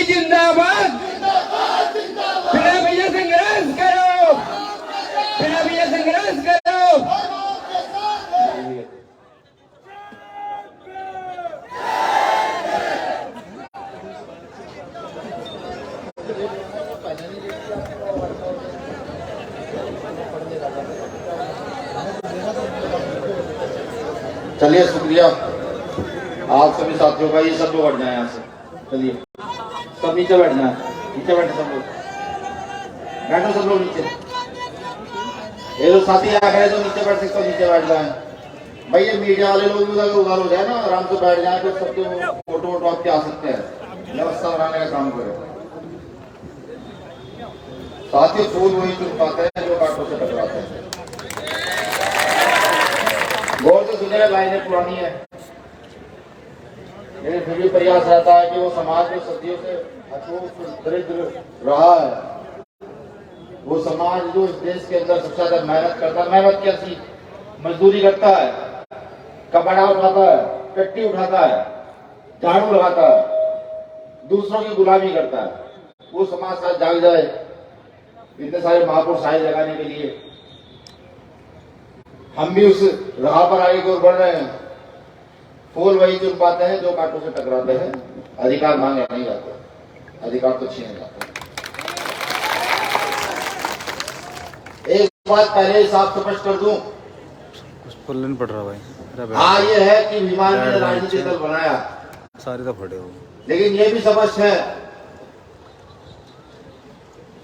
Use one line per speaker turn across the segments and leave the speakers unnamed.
जिंदाबाद। बिना भैया संघर्ष करो, बिना भैया संघर्ष करो।
चलिए शुक्रिया आप सभी साथियों का। ये सब लोग बैठ जाए यहाँ से। चलिए सब नीचे बैठना है, नीचे बैठे सब लोग, बैठो सब लोग नीचे। ये जो साथी आ गए तो नीचे बैठ सकते हो, नीचे बैठ जाए भाई। ये मीडिया वाले लोग भी उधर हो जाए ना, आराम से बैठ जाए तो सबके फोटो वोटो आपके आ सकते हैं। व्यवस्था बनाने का काम करें साथी। फूल वही चुन पाते हैं जो कांटों से टकराते हैं। गौर से सुनिए, लाइनें पुरानी है लेकिन फिर भी प्रयास रहता है कि वो समाज में सदियों से अछूत दरिद्र रहा है, वो समाज जो इस देश के अंदर सबसे ज्यादा मेहनत करता है। मेहनत कैसी, मजदूरी करता है, कपड़ा उठाता है, टट्टी उठाता है, झाड़ू लगाता है, दूसरों की गुलामी करता है, वो समाज साथ जाग जाए। इतने सारे महापुरुष आए जगाने के लिए, हम भी उस राह पर आगे की ओर बढ़ रहे हैं। फूल वही चुन पाते हैं जो कांटों से टकराते हैं। अधिकार मांगे नहीं जाते, अधिकार तो छीने जाते हैं। एक बात पहले ही साफ स्पष्ट कर दूं,
कुछ पल्ले पड़ रहा भाई।
हाँ ये है कि विमान ने राजनीतिक दल बनाया
सारे तो फटे हो,
लेकिन ये भी स्पष्ट है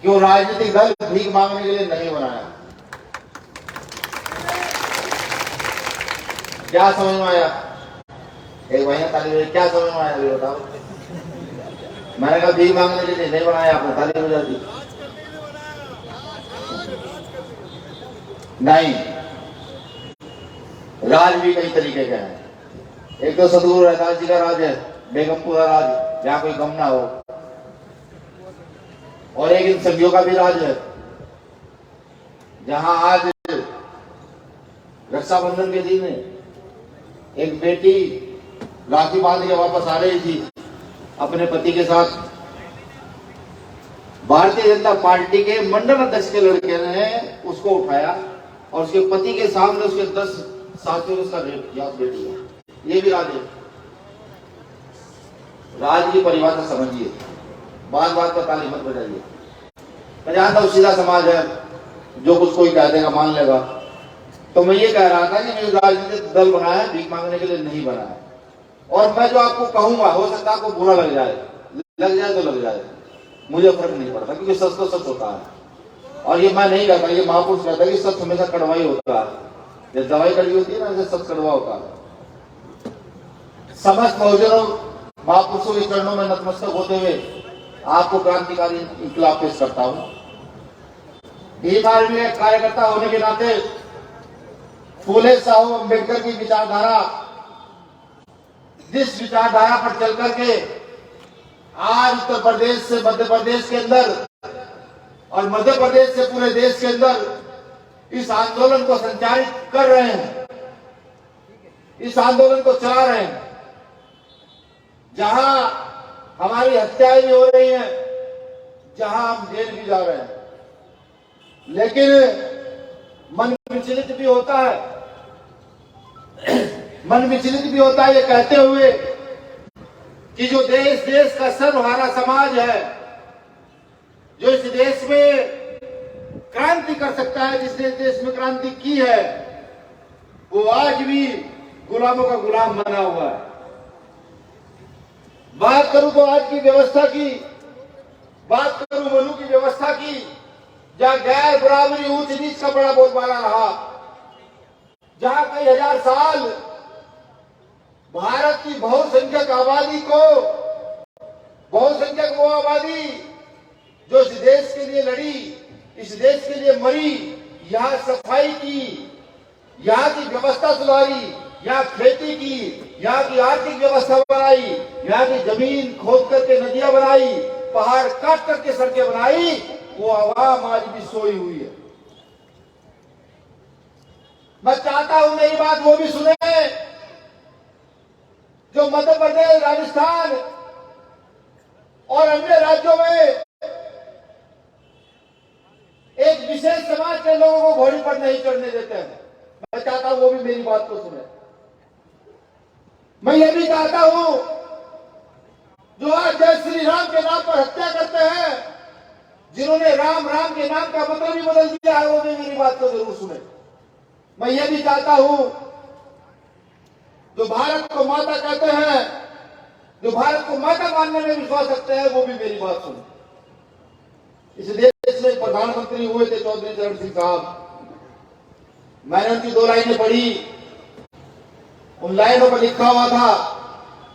कि वो राजनीतिक दल भीख मांगने के लिए नहीं बनाया। क्या समझ में आया? एक महीना ताली, क्या समझ में आया अभी बताओ? मैंने कहा भीख मांगने के लिए नहीं बनाया, आपने ताली बजा दी। नहीं, राज भी कई तरीके के हैं। एक तो सदगुरु रैदास जी का राज है, बेगमपुरा राज, जहां कोई गम ना हो, और एक इन संघियों का भी राज है, जहां आज रक्षाबंधन के दिन एक बेटी राखी बांध के वापस आ रही थी अपने पति के साथ। भारतीय जनता पार्टी के मंडल अध्यक्ष के लड़के ने उसको उठाया और उसके पति के सामने उसके 10 साथियों ने उसका रेप किया। बेटी है, ये भी राज है। राज की परिभाषा समझिए, बात बात पर ताली मत बजाइए। मैं जानता हूं सीधा समाज है, जो कुछ कोई कह देगा मान लेगा। तो मैं ये कह रहा था कि जो राजनीतिक दल बना है भीख मांगने के लिए नहीं बना है। और मैं जो आपको कहूंगा हो सकता है आपको बुरा लग जाए तो लग जाए, मुझे फर्क नहीं पड़ता, क्योंकि सच तो सच होता है। और ये मैं नहीं कहता, ये महापुरुष कहता है कि सच हमेशा कड़वा ही होता है। जब दवाई कड़वी होती है ना, ऐसे सच कड़वा होता है। समस्त बहुजनों महापुरुषों के चरणों में नतमस्तक होते हुए आपको क्रांतिकारी इंकलाब पेश करता हूं। भीम आर्मी के कार्यकर्ता होने के नाते फूले साहू अम्बेडकर की विचारधारा, जिस विचारधारा पर चल करके आज उत्तर प्रदेश से मध्य प्रदेश के अंदर और मध्य प्रदेश से पूरे देश के अंदर इस आंदोलन को संचालित कर रहे हैं, इस आंदोलन को चला रहे हैं, जहां हमारी हत्याएं भी हो रही हैं, जहां हम जेल भी जा रहे हैं, लेकिन मन विचलित भी होता है। मन विचलित भी होता है ये कहते हुए कि जो देश का सर्वहारा समाज है, जो इस देश में क्रांति कर सकता है, जिसने देश में क्रांति की है, वो आज भी गुलामों का गुलाम बना हुआ है। बात करूं तो आज की व्यवस्था की, बात करूं मनु की व्यवस्था की, जहां गैर बराबरी ऊंच नीच का बड़ा बोलबाला रहा, जहां कई हजार साल भारत की बहुसंख्यक आबादी को, बहुसंख्यक वो आबादी जो इस देश के लिए लड़ी, इस देश के लिए मरी, यहां सफाई की, यहां की व्यवस्था सुधारी, यहाँ खेती की, यहाँ की आर्थिक व्यवस्था बनाई, यहाँ की जमीन खोद करके नदियां बनाई, पहाड़ काट करके सड़कें बनाई, वो आवाम आज भी सोई हुई है। मैं चाहता हूं मेरी बात वो भी सुने जो मध्य प्रदेश, राजस्थान और अन्य राज्यों में एक विशेष समाज के लोगों को घोड़ी पर नहीं चढ़ने देते हैं। मैं चाहता हूं वो भी मेरी बात को सुने। मैं ये भी चाहता हूं जो आज जय श्री राम के नाम पर हत्या करते हैं, जिन्होंने राम राम के नाम का मतलब ही बदल दिया है, वो भी मेरी बात को जरूर सुने। मैं ये भी चाहता हूं जो भारत को माता कहते हैं, जो भारत को माता मानने में विश्वास रखते हैं, वो भी मेरी बात सुने। इस देश में प्रधानमंत्री हुए थे चौधरी चरण सिंह साहब। मैंने उनकी 2 लाइनें पढ़ी। उन लाइनों पर लिखा हुआ था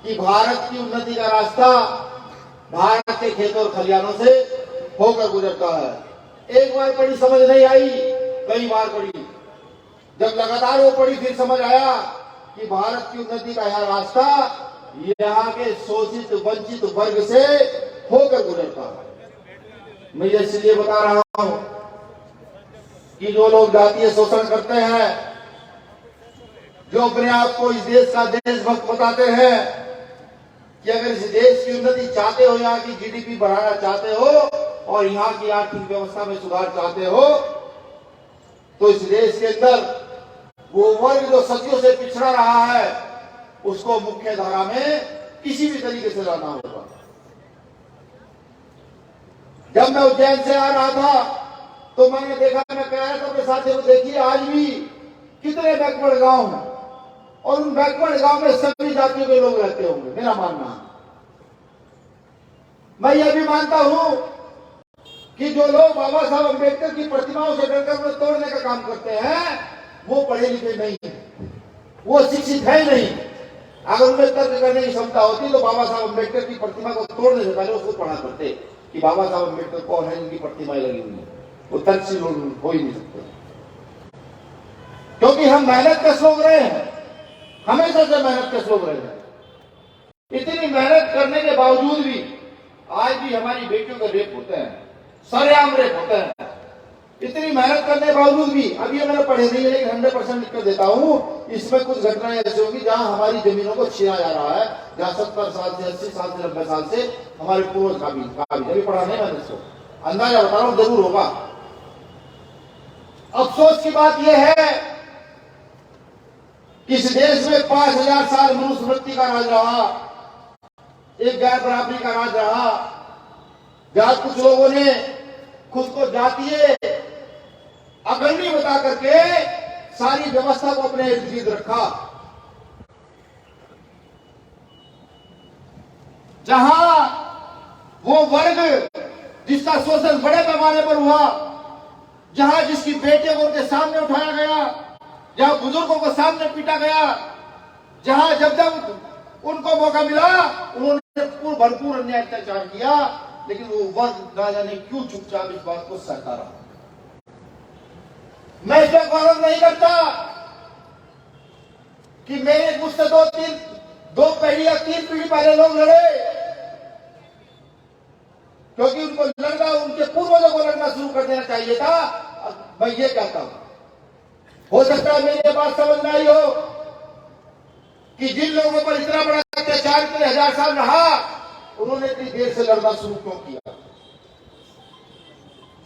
कि भारत की उन्नति का रास्ता भारत के खेतों और खलिहानों से होकर गुजरता है। एक बार पढ़ी समझ नहीं आई, कई बार पढ़ी। जब लगातार वो पढ़ी फिर समझ आया कि भारत की उन्नति का यह रास्ता यहाँ के शोषित वंचित वर्ग से होकर गुजरता है। मैं इसलिए बता रहा हूं कि जो लोग जातीय शोषण करते हैं, जो अपने आप को इस देश का देशभक्त बताते हैं, कि अगर इस देश की उन्नति चाहते हो, यहाँ की जीडीपी बढ़ाना चाहते हो और यहाँ की आर्थिक व्यवस्था में सुधार चाहते हो, तो इस देश के अंदर वो वर्ग जो सदियों से पिछड़ा रहा है, उसको मुख्य धारा में किसी भी तरीके से लाना होगा। जब मैं उज्जैन से आ रहा था तो मैंने देखा, मैं कह रहा था अपने साथियों को, देखिए आज भी कितने बैकवर्ड गांव हैं और उन बैकवर्ड गांव में सभी जातियों के लोग रहते होंगे, मेरा मानना है। मैं यह भी मानता हूं कि जो लोग बाबा साहब अम्बेडकर की प्रतिमाओं से डरकर उन्हें तोड़ने का काम करते हैं, वो पढ़े लिखे नहीं है, वो शिक्षित है नहीं। अगर उन्हें तर्क करने की क्षमता होती तो बाबा साहब अम्बेडकर की प्रतिमा को तोड़ने से पहले उसको पढ़ा करते कि बाबा साहब अम्बेडकर कौन है, इनकी प्रतिमाएं लगी हुई है। वो तर्कशील हो ही नहीं सकते, क्योंकि हम मेहनत के लोग रहे हैं, हमेशा से मेहनत के लोग रहे हैं। इतनी मेहनत करने के बावजूद भी आज भी हमारी बेटियों का रेप होते हैं, सरेआम रेप होते हैं। इतनी मेहनत करने के बावजूद भी, अभी मैंने पढ़े नहीं है लेकिन 100% लिख कर देता हूं, इसमें कुछ घटनाएं ऐसी होगी जहां हमारी जमीनों को छीना जा रहा है, जहां 70 साल से 80 साल से 90 साल से हमारे पूर्वज का भी अभी पढ़ा नहीं, मैंने इसको अंदाजा बता रहा हूं, जरूर होगा। अफसोस की बात यह है कि इस देश में 5000 साल मनुस्मृति का राज रहा, एक गैर बराबरी का राज रहा, जहां कुछ लोगों ने खुद को जातीय अग्रणी बता करके सारी व्यवस्था को अपने इर्द गिर्द रखा। जहां वो वर्ग जिसका शोषण बड़े पैमाने पर हुआ, जहां जिसकी बेटियों को उनके सामने उठाया गया, जहां बुजुर्गों को सामने पीटा गया, जहां जब जब उनको मौका मिला उन्होंने भरपूर अन्याय अत्याचार किया, लेकिन वो वर्ग ना जाने क्यों चुपचाप इस बात को सहता रहा। मैं इसका गौरव नहीं करता कि मेरे मुझसे 2 पीढ़ी या 3 पीढ़ी पहले लोग लड़े, क्योंकि उनको लड़ना, उनके पूर्वजों को लड़ना शुरू कर देना चाहिए था। मैं ये कहता हूं, हो सकता है मेरी बात समझ में आई हो कि जिन लोगों पर इतना बड़ा अत्याचार इतने 1000 साल रहा, उन्होंने इतनी देर से लड़ना शुरू क्यों किया।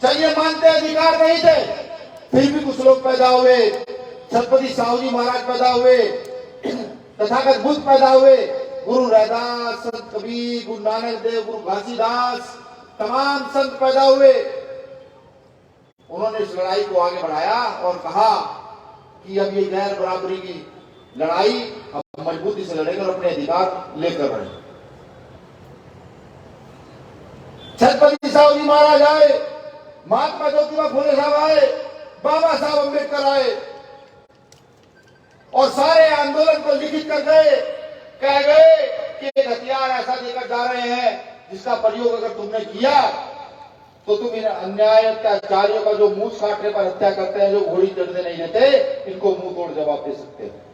चलिए मानते अधिकार नहीं थे, फिर भी कुछ लोग पैदा हुए, छत्रपति साहू जी महाराज पैदा हुए, तथागत बुद्ध पैदा हुए, गुरु रैदास, संत कबीर, गुरु नानक देव, गुरु घासीदास, तमाम संत पैदा हुए। उन्होंने इस लड़ाई को आगे बढ़ाया और कहा कि अब ये गैर बराबरी की लड़ाई हम मजबूती से लड़ेंगे और अपने अधिकार लेकर बढ़ेंगे। छत्रपति साहू जी महाराज आए, महात्मा ज्योतिबा फुले साहब आए, बाबा साहब अम्बेडकर आए और सारे आंदोलन को लिखित कर गए, कह गए कि एक हथियार ऐसा देकर जा रहे हैं जिसका प्रयोग अगर तुमने किया तो तुम इन अन्याय अत्याचारियों का जो मूछ काटने पर हत्या करते हैं, जो घोड़ी चढ़ने नहीं देते, इनको मुंह तोड़ जवाब दे सकते हैं।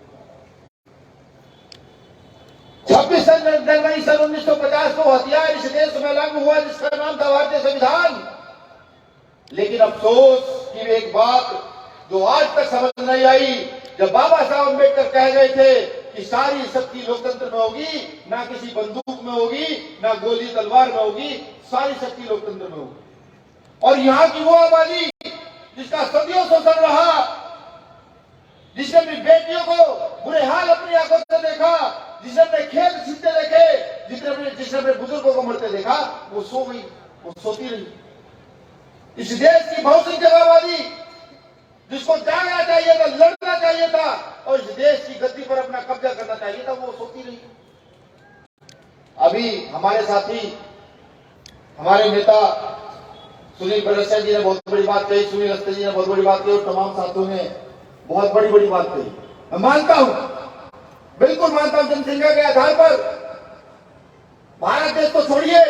26 जनवरी सन 1950 को हथियार इस देश में लागू हुआ जिसका नाम था भारतीय संविधान। लेकिन अफसोस की एक बात जो आज तक समझ नहीं आई, जब बाबा साहब अम्बेडकर कह गए थे कि सारी शक्ति लोकतंत्र में होगी, ना किसी बंदूक में होगी, ना गोली तलवार में होगी, सारी शक्ति लोकतंत्र में होगी। और यहाँ की वो आबादी जिसका सदियों शोषण रहा, जिसने अपनी बेटियों को बुरे हाल अपनी आंखों से देखा, जिसने अपने खेत सीधे देखे, जिसने अपने बुजुर्गों को मरते देखा, वो सो गई, वो सोती रही। इस देश की बहुसंख्यक आबादी जिसको जागना चाहिए था, लड़ना चाहिए था और इस देश की गद्दी पर अपना कब्जा करना चाहिए था, वो सोती रही। अभी हमारे साथी, हमारे नेता सुनील बड़ैचा जी ने बहुत बड़ी बात कही, सुनील अस्ते जी ने बहुत बड़ी बात कही और तमाम साथियों ने बहुत बड़ी बड़ी बात कही। मैं मानता हूं, बिल्कुल मानता हूं, जनसंख्या के आधार पर भारत देश को छोड़िए,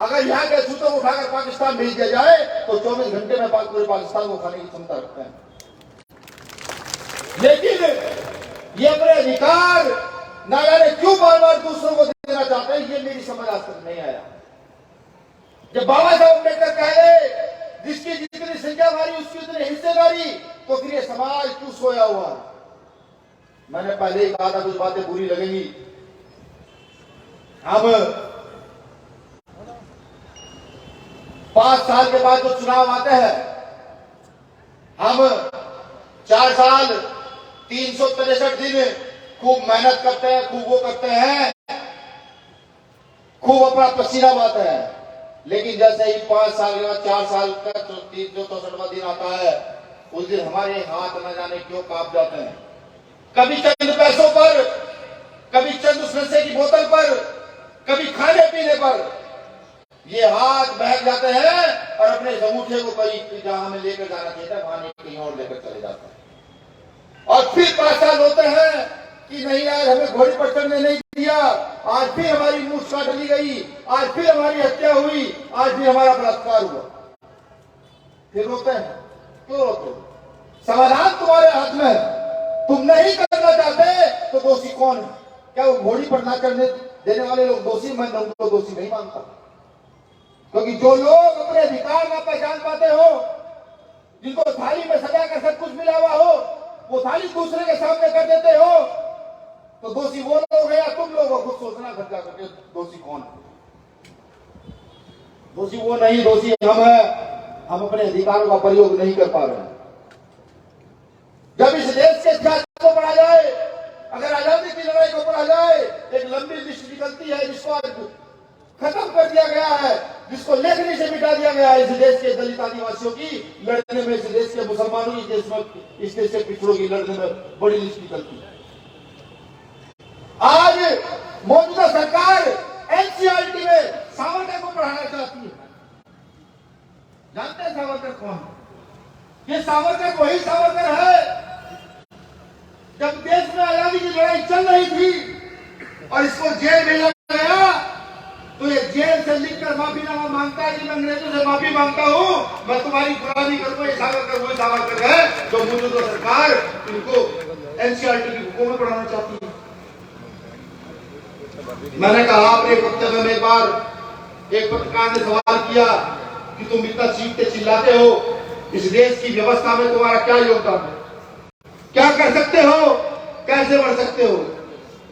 अगर यहाँ के सूत्रों को उठाकर पाकिस्तान भेज दिया जाए तो 24 घंटे में पूरे पाकिस्तान को खाने की क्षमता रखते हैं। लेकिन ये अपने अधिकार ना जाने क्यों बार बार दूसरों को देना चाहते हैं, ये मेरी समझ आज तक नहीं आया। जब बाबा साहब अम्बेडकर कहे जिसकी जितनी संख्या हमारी उसकी उतनी हिस्सेदारी, तो फिर ये समाज क्यों सोया हुआ? मैंने पहले ही कहा था कुछ बातें बुरी लगेंगी। हम 5 साल के बाद जो चुनाव आते हैं, हम 4 साल 363 दिन खूब मेहनत करते हैं, खूब वो करते हैं, खूब अपना पसीना बहाते हैं। लेकिन जैसे ही 5 साल के बाद 4 साल का 364वां दिन आता है, उस दिन हमारे हाथ न जाने क्यों कांप जाते हैं। कभी चंद पैसों पर, कभी चंद उस नशे की बोतल पर, कभी खाने पीने पर ये हाथ बहक जाते हैं और अपने अंगूठे को कहीं जहां हमें लेकर जाना चाहिए था वहां कहीं और लेकर चले जाते हैं। और फिर 5 साल होते हैं कि नहीं यार, हमें घोड़ी पर चढ़ने नहीं दिया, आज फिर हमारी मूछ काट ली गई, आज फिर हमारी हत्या हुई, आज फिर हमारा बलात्कार हुआ। फिर रोते हैं, क्यों रोते हैं? समाधान तुम्हारे हाथ में है। तुम नहीं करना चाहते तो दोषी कौन है? क्या वो घोड़ी पर ना चढ़ने देने वाले लोग दोषी? मैं उनको दोषी नहीं मानता, क्योंकि जो लोग अपने अधिकार ना पहचान पाते हो, जिनको थाली में सजा कर सब कुछ मिला हुआ हो, वो थाली दूसरे के सामने कर देते हो, तो दोषी वो लोग है या तुम लोग हो? खुद सोचना घर जाकर के दोषी कौन है? दोषी वो नहीं, दोषी हम है। हम अपने अधिकारों का प्रयोग नहीं कर पा रहे हैं। जब इस देश के इतिहास को पढ़ा जाए, अगर आजादी की लड़ाई को पढ़ा जाए, एक लंबी लिस्ट निकलती है जिसको आज खत्म कर दिया गया है, जिसको लेखनी से मिटा दिया गया है। इस देश के दलित आदिवासियों की लड़ने में, इस देश के मुसलमानों की, इस देश के पिछड़ों की लड़ने में बड़ी लिस्ट निकलती है। आज मौजूदा सरकार एनसीईआरटी में सावरकर को पढ़ाना चाहती है। जानते हैं सावरकर कौन? ये सावरकर वही सावरकर है जब देश में आजादी की लड़ाई चल रही थी और इसको जेल भेजा गया, तो ये जेल से लिखकर माफीनामा मांगता है कि मैं अंग्रेजों से माफी मांगता हूं, मैं तुम्हारी गुलामी करूंगा। ये सावरकर वही सावरकर है जो मौजूदा सरकार इनको एनसीईआरटी की बुकों में पढ़ाना चाहती है। मैंने कहा, अपने वक्तव्य में एक बार एक पत्रकार ने सवाल किया कि तुम इतना चीखते चिल्लाते हो, इस देश की व्यवस्था में तुम्हारा क्या योगदान है? क्या कर सकते हो? कैसे बढ़ सकते हो?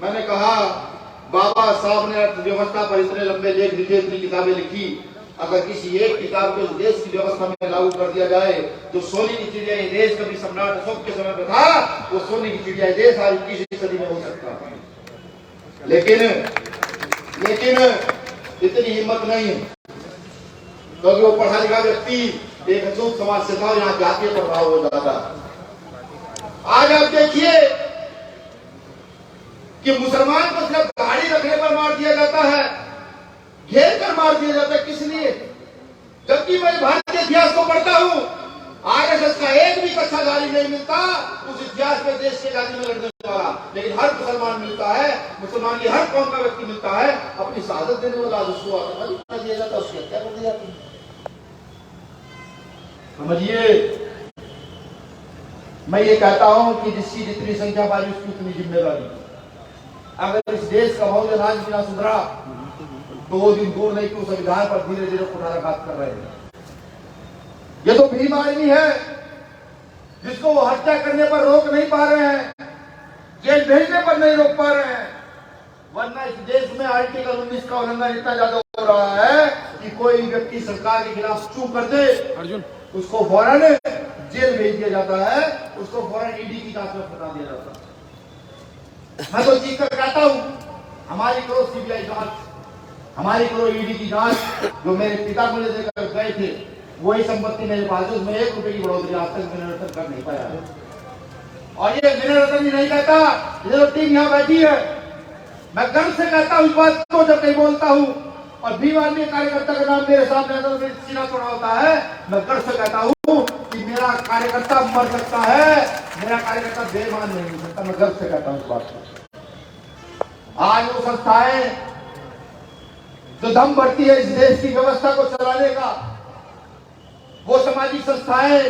मैंने कहा, बाबा साहब ने अर्थव्यवस्था पर इतने लंबे लेख लिखे, इतनी किताबें लिखी, अगर किसी एक किताब को इस देश की व्यवस्था में लागू कर दिया जाए तो सोने की चिड़िया ये देश कभी सम्राट अशोक के समय में था, वो सोने की चिड़िया देश आज 21वीं सदी में हो सकता है। लेकिन इतनी हिम्मत नहीं है, क्योंकि वो पढ़ा लिखा व्यक्ति एक अचूक समाज से था, यहाँ जातीय प्रभाव हो जाता। आज आप देखिए कि मुसलमान को सिर्फ गाड़ी रखने पर मार दिया जाता है, घेर कर मार दिया जाता है। किस लिए? जबकि मैं भारतीय इतिहास को पढ़ता हूं, आरएसएस का एक भी कच्चा गाड़ी नहीं मिलता उस इतिहास में देश के आजादी में लड़ने वाला, लेकिन हर मुसलमान मिलता है, मुसलमान की हर कौम का व्यक्ति मिलता है, अपनी शहादत देने वाला उसको आतंकवादी बना दिया जाता है, उसकी हत्या कर दी जाती है। समझिए, मैं ये कहता हूं कि जिसकी जितनी संख्या पाई उसकी उतनी जिम्मेदारी। अगर इस देश का बहुजन आज बिना सुधरा तो वो दिन दूर नहीं कि उस संविधान पर धीरे धीरे कुठाराघात कर रहे हैं। ये तो भीम आर्मी है जिसको वो हत्या करने पर रोक नहीं पा रहे हैं, जेल भेजने पर नहीं रोक पा रहे हैं, वरना इस देश में आर्टिकल 19 का उल्लंघन इतना ज्यादा हो रहा है कि कोई व्यक्ति सरकार के खिलाफ चूक कर दे, अर्जुन, उसको फौरन जेल भेज दिया जाता है, उसको फौरन ईडी की जांच में फंसा दिया जाता है। मैं तो चीज कर कहता हूं, हमारी करो सीबीआई जांच, हमारी करो ईडी की जांच। जो मेरे पिता मुझे देकर गए थे वही संपत्ति मेरे पास है, उसमें 1 रुपए की बढ़ोतरी आज तक मैंने रतन कर नहीं पाया है। और ये मैंने रतन जी नहीं कहता, ये जो टीम यहाँ बैठी है, मैं गर्व से कहता हूँ इस बात को जब कहीं बोलता हूँ, और भीम आर्मी कार्यकर्ता का नाम मेरे सामने आता है, सीना तोड़ा होता है, मैं गर्व से कहता हूँ कि मेरा कार्यकर्ता मर सकता है, मेरा कार्यकर्ता बेईमान नहीं हो सकता। मैं गर्व से कहता हूँ इस बात को। आज वो संस्थाएं जो दम भरती है इस देश की व्यवस्था को चलाने का, वो सामाजिक संस्थाएं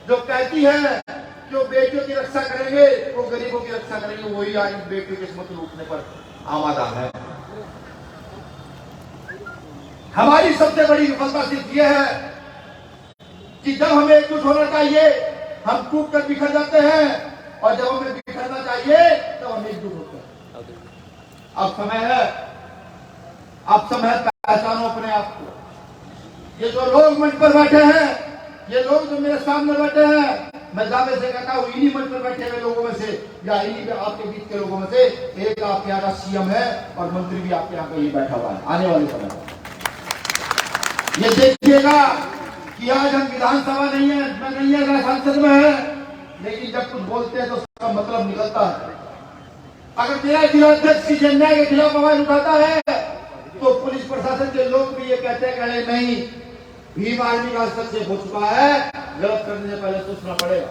जो कहती है कि वो बेटियों की रक्षा करेंगे, वो गरीबों की रक्षा करेंगे, वही आज बेटियों की किस्मत लूटने पर आमादा है। हमारी सबसे बड़ी विफलता सिर्फ ये है कि जब हमें एकजुट होना चाहिए हम टूट कर बिखर जाते हैं, और जब हमें बिखरना चाहिए तब हम एकजुट होते हैं। अब समय है, अब समय है पहचानो अपने आप को। ये जो लोग मंच पर बैठे हैं, ये लोग जो मेरे सामने बैठे हैं, मैं दावे से कहता हूँ इन्हीं मंच पर बैठे हुए लोगों में से या इन्हीं आपके बीच के लोगों में से एक आपके यहाँ का सीएम है और मंत्री भी आपके यहाँ का ये बैठा हुआ है आने वाले समय में। ये देखिएगा कि आज हम विधानसभा नहीं है संसद में है, लेकिन जब कुछ बोलते हैं तो उसका मतलब निकलता है। अगर मेरा जिलाध्यक्ष किसी अन्याय के खिलाफ आवाज उठाता है तो पुलिस प्रशासन के लोग भी ये कहते हैं कि नहीं, भीम आर्मी का हस्तक्षेप हो चुका है, गलत करने से पहले सोचना पड़ेगा।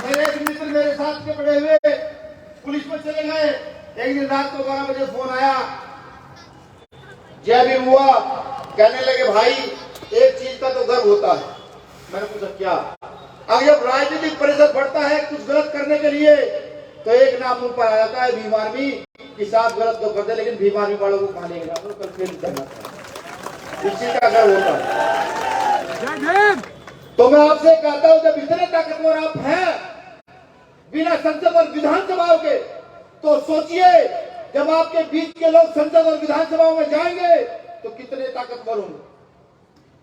मेरे एक मित्र मेरे साथ के पड़े हुए पुलिस में चले गए, एक दिन रात को 12 बजे फोन आया, जय भीम हुआ, कहने लगे भाई एक चीज का तो गर्व होता है। मैंने पूछा क्या? अब जब राजनीतिक परिषद बढ़ता है कुछ गलत करने के लिए तो एक नाम मुंह पर आ जाता है भीम आर्मी कि साहब गलत तो करते लेकिन भीम आर्मी वालों को खाने का करना, इस चीज का गर्व होता है। तो मैं आपसे कहता हूं जब इतने ताकतवर आप हैं बिना संसद और विधानसभाओं के, तो सोचिए जब आपके बीच के लोग संसद और विधानसभाओं में जाएंगे तो कितने ताकतवर होंगे।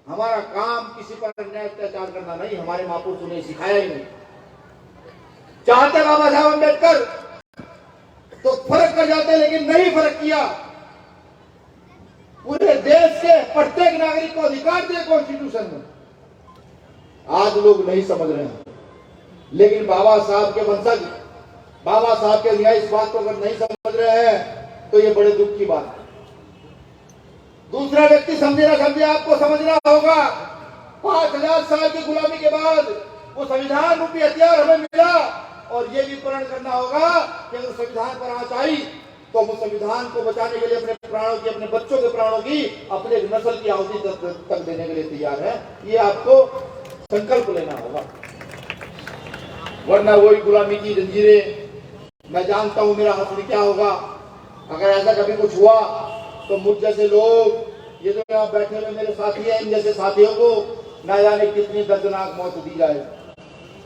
हमारा काम किसी पर अन्याय अत्याचार करना नहीं, हमारे महापुरुषों ने सिखाया ही नहीं। चाहते बाबा साहब अम्बेडकर तो फर्क कर जाते, लेकिन नहीं फर्क किया। पूरे देश के प्रत्येक नागरिक को अधिकार दिए कॉन्स्टिट्यूशन में। आज लोग नहीं समझ रहे हैं, लेकिन बाबा साहब के वंशज, बाबा साहब के अनुयायी इस बात को अगर नहीं समझ रहे हैं तो ये बड़े दुख की बात है। दूसरा व्यक्ति समझे ना समझे, आपको समझना होगा 5000 साल की गुलामी के बाद वो संविधान रूपी हथियार हमें मिला, और ये भी प्रण करना होगा कि अगर संविधान पर आंच आई तो हम संविधान को बचाने के लिए अपने प्राणों की, अपने बच्चों के प्राणों की, अपने नस्ल की आहुति तक देने के लिए तैयार है। ये आपको संकल्प लेना होगा, वरना वही गुलामी की जंजीरें। मैं जानता हूं मेरा हस्र क्या होगा अगर ऐसा कभी कुछ हुआ तो मुझ जैसे लोग, ये जो यहाँ बैठे हुए मेरे साथी हैं, इन जैसे साथियों को न जाने कितनी दर्दनाक मौत दी जाए,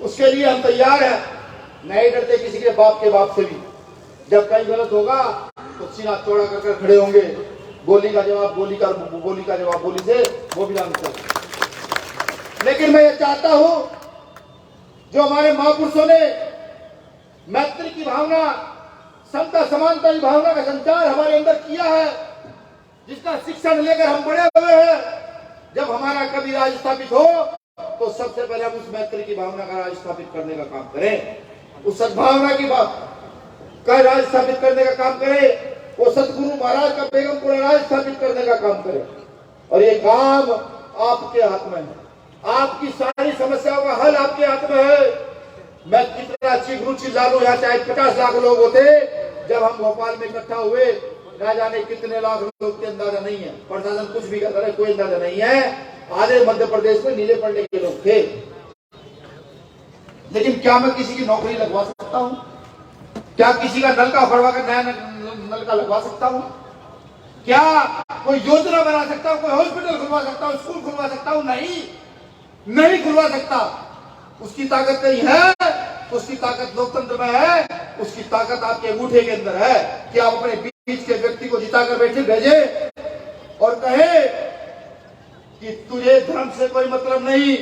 उसके लिए हम तैयार हैं। नहीं डरते किसी के बाप से भी। जब कहीं गलत होगा तो सीना चौड़ा कर खड़े होंगे, गोली का जवाब गोली का जवाब गोली से, वो भी जानते हैं। लेकिन मैं ये चाहता हूं जो हमारे महापुरुषों ने मैत्री की भावना, समता समानता की भावना का संचार हमारे अंदर किया है, जिसका शिक्षण लेकर हम बड़े हुए हैं, जब हमारा कभी राज स्थापित हो तो सबसे पहले हम उस मैत्री की भावना का राज स्थापित करने का काम करें, उस सद्भावना की का राज स्थापित करने का काम करें, वो सतगुरु महाराज का बेगमपुरा राज स्थापित करने का काम करें। और ये काम आपके हाथ में है, आपकी सारी समस्याओं का हल आपके हाथ में है। मैं कितना चीखू चिल्ला लूं, यहाँ चाहे 50 लाख लोग होते, जब हम भोपाल में इकट्ठा हुए ना जाने कितने लाख लोग के अंदाजा नहीं है, प्रशासन कुछ भी करता रहे कोई अंदाजा नहीं है। आधे मध्य प्रदेश में नीले पड़ने के लोग थे, लेकिन क्या मैं किसी की नौकरी लगवा सकता हूं? क्या किसी का नलका उखड़वा कर नया नलका लगवा सकता हूं? क्या कोई योजना बना सकता हूं? कोई हॉस्पिटल खुलवा सकता हूं? स्कूल खुलवा सकता हूं? नहीं खुलवा सकता। उसकी ताकत नहीं है तो उसकी ताकत लोकतंत्र में है, उसकी ताकत आपके अंगूठे के अंदर है कि आप अपने बीच के व्यक्ति को जिताकर बैठे भेजे और कहे कि तुझे धर्म से कोई मतलब नहीं,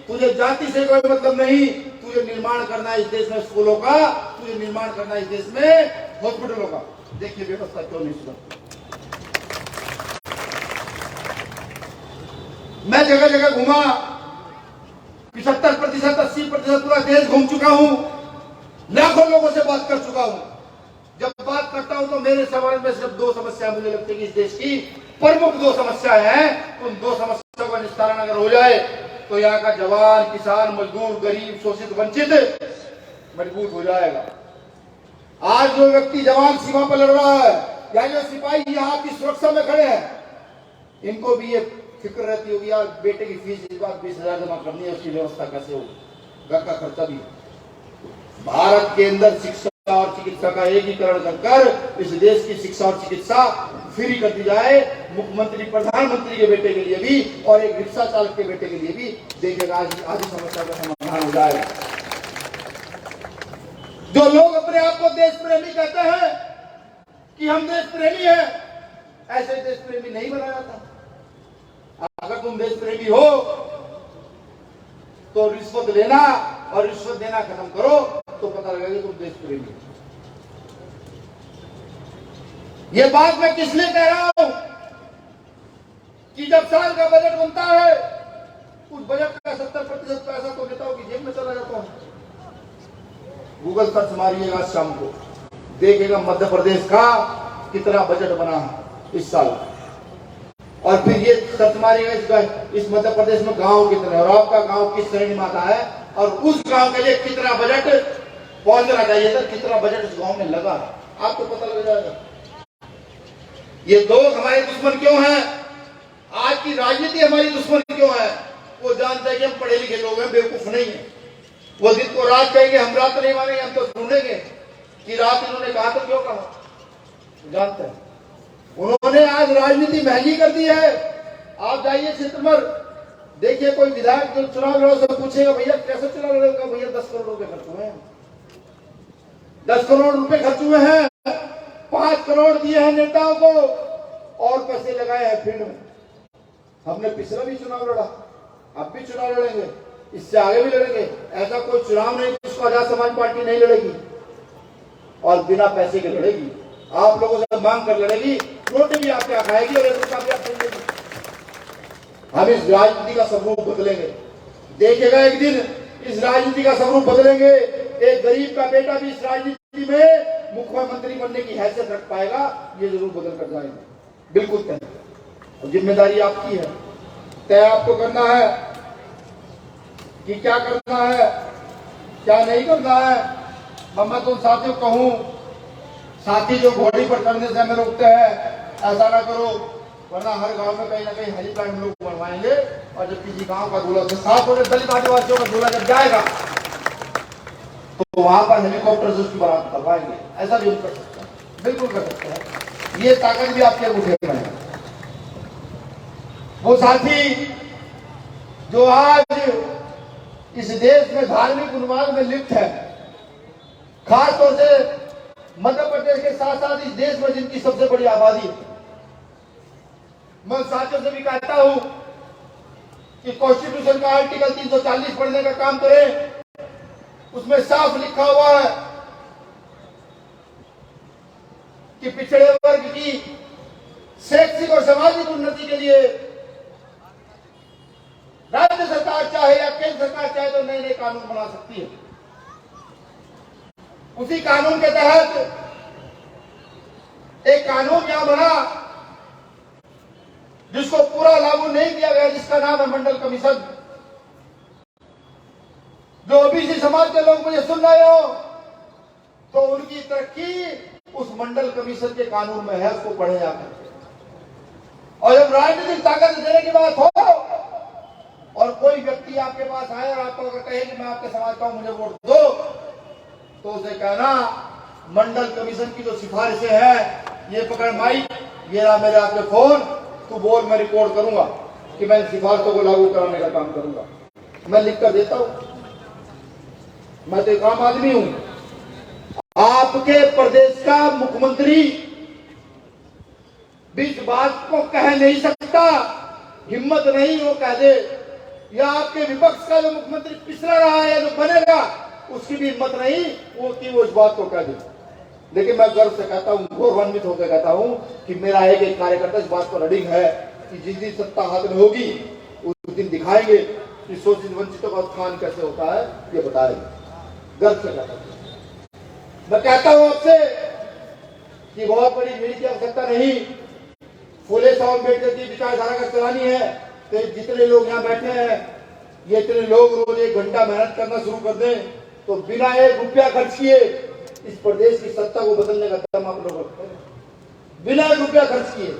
तुझे जाति से कोई मतलब नहीं, तुझे निर्माण करना है इस देश में स्कूलों का, तुझे निर्माण करना है इस देश में हॉस्पिटलों का। देखिए व्यवस्था क्यों नहीं सुधरती। मैं जगह जगह घूमा, 75%, 80% पूरा देश घूम चुका हूं, लाखों लोगों से बात कर चुका हूं। जब बात करता हूं तो मेरे सवाल में सिर्फ 2 समस्या मुझे लगती है कि इस देश की प्रमुख 2 समस्या है। उन 2 समस्याओं का निस्तारण अगर हो जाए तो यहाँ का जवान, किसान, मजदूर, गरीब, शोषित, वंचित मजबूत हो जाएगा। आज जो व्यक्ति जवान सीमा पर लड़ रहा है या जो सिपाही यहाँ की सुरक्षा में खड़े हैं, इनको भी ये फिक्र रहती होगी यार बेटे की फीस इस बार 20,000 जमा करनी है, उसकी व्यवस्था कैसे होगी, घर का खर्चा भी। भारत के अंदर शिक्षा और चिकित्सा का एकीकरण कर इस देश की शिक्षा और चिकित्सा फ्री कर दी जाए, मुख्यमंत्री, प्रधानमंत्री के बेटे के लिए भी और एक रिक्शा चालक के बेटे के लिए भी। देखिएगा आदि समस्या का समाधान हो जाएगा। जो लोग अपने आप को देश प्रेमी कहते हैं कि हम देश प्रेमी हैं, ऐसे देश प्रेमी नहीं बनाया जाता। अगर तुम देश प्रेमी हो तो रिश्वत लेना और रिश्वत देना खत्म करो तो पता लगेगा तुम देश प्रेमी हो। ये बात मैं किस लिए कह रहा हूं कि जब साल का बजट बनता है उस बजट का 70% पैसा तो नेताओं की जेब में चला जाता है। गूगल सर्च मारिएगा शाम को, देखिएगा मध्य प्रदेश का कितना बजट बना है इस साल, और फिर ये सर्च मारिएगा इस मध्य प्रदेश में गांव कितने और आपका गांव किस श्रेणी में आता है और उस गांव के लिए कितना बजट पहुंचना चाहिए था, कितना बजट उस गांव में लगा, आपको पता लग जाएगा। ये 2 हमारे दुश्मन क्यों हैं? आज की राजनीति हमारी दुश्मन क्यों है? वो जानते हैं कि हम पढ़े लिखे लोग हैं, बेवकूफ नहीं है। वो दिन को रात कहेंगे, हम रात नहीं मानेंगे, हम तो ढूंढेंगे कि रात इन्होंने कहा तो क्यों कहा। जानते हैं उन्होंने आज राजनीति महंगी कर दी है। आप जाइए क्षेत्र पर, देखिए कोई विधायक जो चुनाव लड़ो से पूछेगा भैया कैसे चुनाव लड़ेगा, भैया 10 करोड़ रुपए खर्च हुए हैं, 10 करोड़ रुपए खर्च हुए हैं, 5 करोड़ दिए हैं नेताओं को और पैसे लगाए हैं फील्ड में। हमने पिछला भी चुनाव लड़ा, अब भी चुनाव लड़ेंगे, इससे आगे भी लड़ेंगे। ऐसा कोई चुनाव नहीं जिसको आजाद समाज पार्टी नहीं लड़ेगी और बिना पैसे के लड़ेगी। आप लोगों से मांग कर लड़ेगी, रोटी भी आप क्या खाएगी और एक आप क्या खरीदेगी। हम इस राजनीति का स्वरूप बदलेंगे, देखिएगा एक दिन इस राजनीति का स्वरूप बदलेंगे। एक गरीब का बेटा भी इस राजनीति में मुख्यमंत्री बनने की हैसियत रख पाएगा, ये जरूर बदल कर जाएंगे। बिल्कुल तय, जिम्मेदारी आपकी है, तय आपको करना है कि क्या करना है क्या नहीं करना है। मैं तो साथियों कहूं, साथी जो घोड़ी पर चढ़ने से हमें रोकते हैं, ऐसा ना करो, वरना हर गांव में कहीं ना कहीं हेलीपैड हम लोग बनवाएंगे और जब किसी गांव का दूल्हा से 700 दलित आदिवासियों का दूल्हा जब जाएगा तो वहां पर हेलीकॉप्टर से उसकी बारात करवाएंगे। ऐसा भी हम कर सकते हैं, बिल्कुल कर सकते हैं। ये ताकत भी आपके अंगूठे में है। वो साथी जो आज इस देश में धार्मिक उन्माद में लिप्त है, खासतौर से मध्य प्रदेश के साथ साथ इस देश में जिनकी सबसे बड़ी आबादी है, मैं साथियों से भी कहता हूं कि कॉन्स्टिट्यूशन का आर्टिकल 340 पढ़ने का काम करें। उसमें साफ लिखा हुआ है कि पिछड़े वर्ग की शैक्षिक और सामाजिक उन्नति के लिए राज्य सरकार चाहे या केंद्र सरकार चाहे तो नए नए कानून बना सकती है। उसी कानून के तहत एक कानून यहां बना जिसको पूरा लागू नहीं किया गया, जिसका नाम है मंडल कमीशन। जो ओबीसी समाज के लोग मुझे सुन रहे हो तो उनकी तरक्की उस मंडल कमीशन के कानून में है, उसको पढ़े जाकर। और जब राजनीतिक ताकत देने की बात हो और कोई व्यक्ति आपके पास आए और आपको अगर कहे कि मैं आपके समाज का हूं, मुझे वोट दो, तो उसे कहना मंडल कमीशन की जो सिफारिशें हैं ये पकड़ माइक, ये रहा मेरे आपके फोन, तू बोल, मैं रिकॉर्ड करूंगा कि मैं सिफारिशों को लागू कराने का काम करूंगा। मैं लिख कर देता हूं। मैं तो एक आम आदमी हूं। आपके प्रदेश का मुख्यमंत्री भी इस बात को कह नहीं सकता, हिम्मत नहीं वो कह दे, या आपके विपक्ष का जो मुख्यमंत्री पिछड़ा रहा है या जो बनेगा उसकी भी हिम्मत नहीं वो कि वो इस बात को कह दे। लेकिन मैं गर्व से कहता हूं, गौरवान्वित होकर कहता हूं कि मेरा एक कार्यकर्ता इस बात पर अडिग है कि जिस दिन सत्ता हाथ में होगी उस दिन दिखाएंगे कि शोषित वंचितों का उत्थान कैसे होता है, ये बताएंगे। गर्व से कहता हूं। मैं कहता हूं आपसे कि बहुत बड़ी भीड़ की आवश्यकता नहीं, फुले साहब अम्बेडकर की विचारधारा का चलानी है तो जितने लोग यहाँ बैठे हैं, ये इतने लोग रोज 1 घंटा मेहनत करना शुरू कर दें तो बिना 1 रुपया खर्च किए इस प्रदेश की सत्ता को बदलने का दम आप लोग रखते हैं, बिना 1 रुपया खर्च किए।